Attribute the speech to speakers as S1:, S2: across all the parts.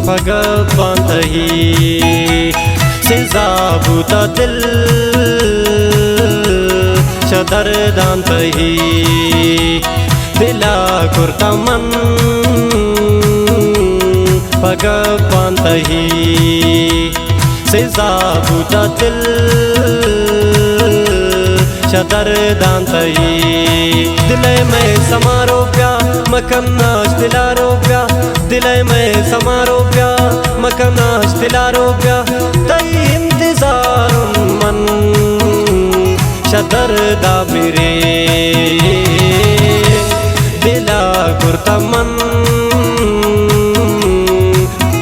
S1: भगवंतही सिजाबुता दिल शदरदांतही दिला कुर्ता मन भगवंतही सिजाबुता दिल शदरदांतही दिले में समारो प्या मकनाश दिलारो प्या दिले में समारो प्या मकनाश दिलारो प्या तई इंतजार मन शदरदा मेरे दिला कुर्ता मन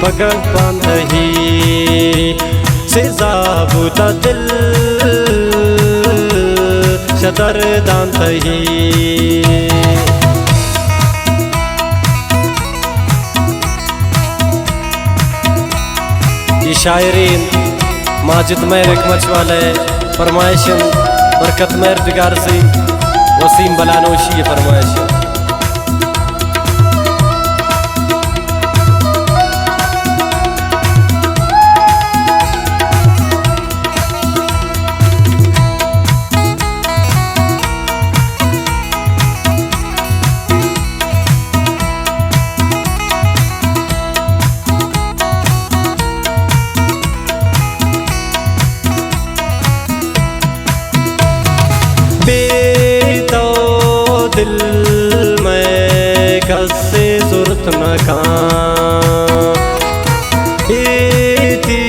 S1: भगवंतही सिजाबुता दिल शदरदांतही। ये शायरीन माजिद मेर एकमच वाले फरमाइशन बरकत मेर दिगार से वसीम बलानोशी ये फरमाइश दिल में कसे ज़रूरत न खां इती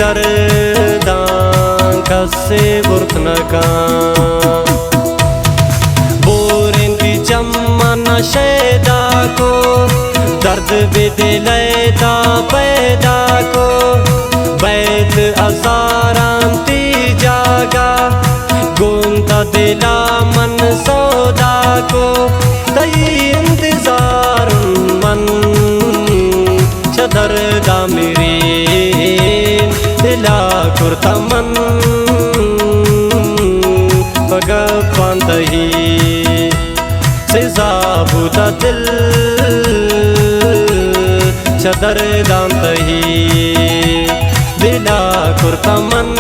S1: दर्दां कसे बुरत न खां बोरिंदी जम्मा न शैदा को दर्द भी दिलैता पैदा को बैत अज़ारांती जागा गुंता दिला मन सौदा को तई इंतजार मन शदरदा मेरे दिला कुर्ता मन भगवंतही सिजाबुता दिल शदरदांतही दिला कुर्ता मन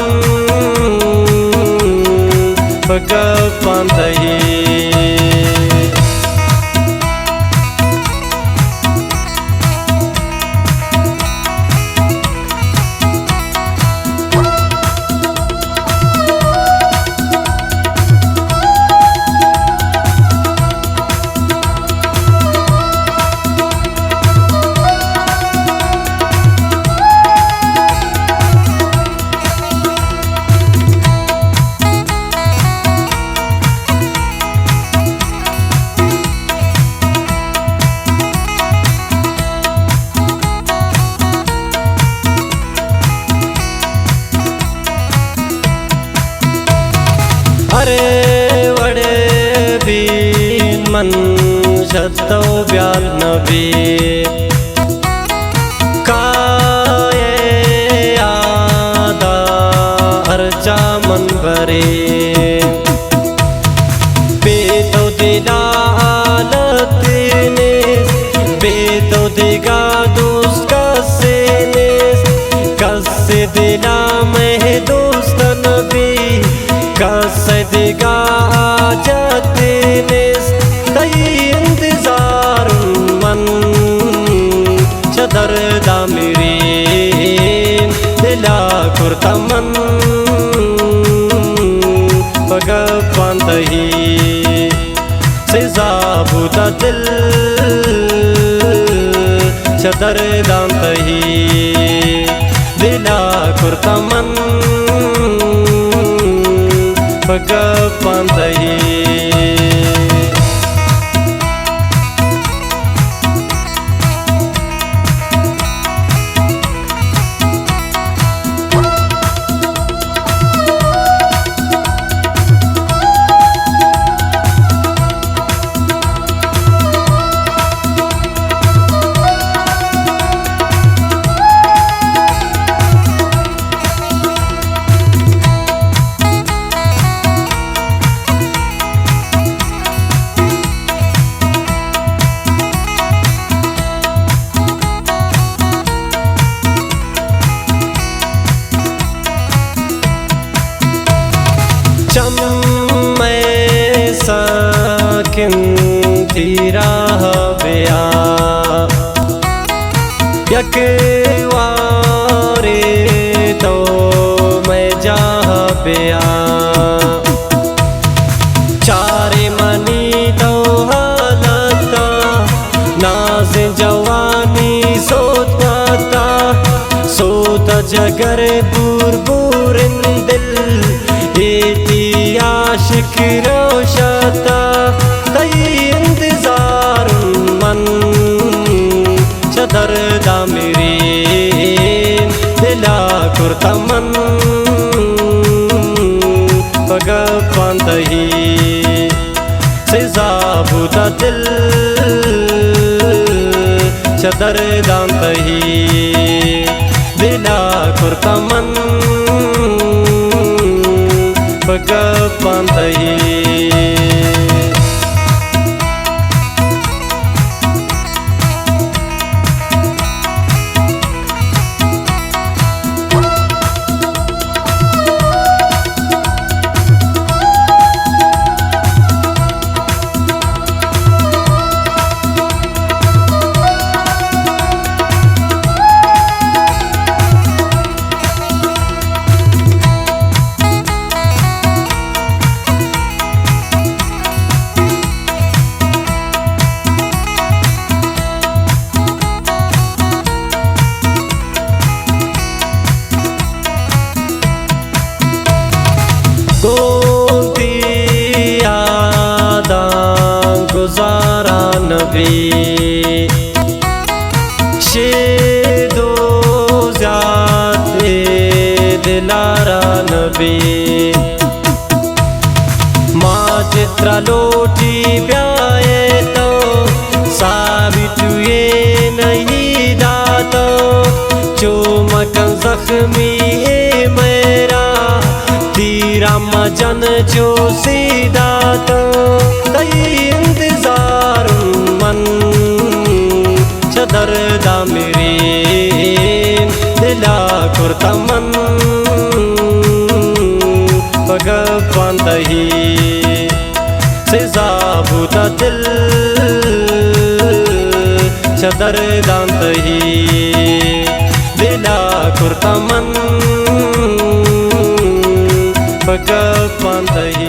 S1: भगवंतही। अरे वड़े भी मन शतो ब्याल नबी काये आदा अर्जा मन भरे बेतो दिला आलत ने बेतो दिगा दोस्त कसे दिला में दोस्त नबी कसदिगा आजतनिस तई इंतजार मन शदरदा मेरे दिला कुर्ता मन भगवंतही सिजाबुता दिल शदरदांतही दिला कुर्ता मन भगवंतही। वारे तो मैं जा बिया चारे मनी तो हालता नाज जवानी सोता सोत जगर बुरबुरन दिल एती आशिक रोशता तई इंतजार मन दर्दा मेरी दिला कुर्ता मन पगपंतही सिजाबुता दिल चदरदांतही दिला कुर्ता मन पगपंतही गोंती यादा गुजारा नबी शेदो जाते दिलारा नबी माँ चित्रा लोटी ब्याए तो साबितुए नहीं दातो चुमकन जख्मी मेरा रामा जन जो सीधा तो तई इंतजार मन चदरदा मेरी दिला कुर्ता मन पगपंतही सिजाबुता दिल चदरदांतही दिला कुर्ता मन पगपंतही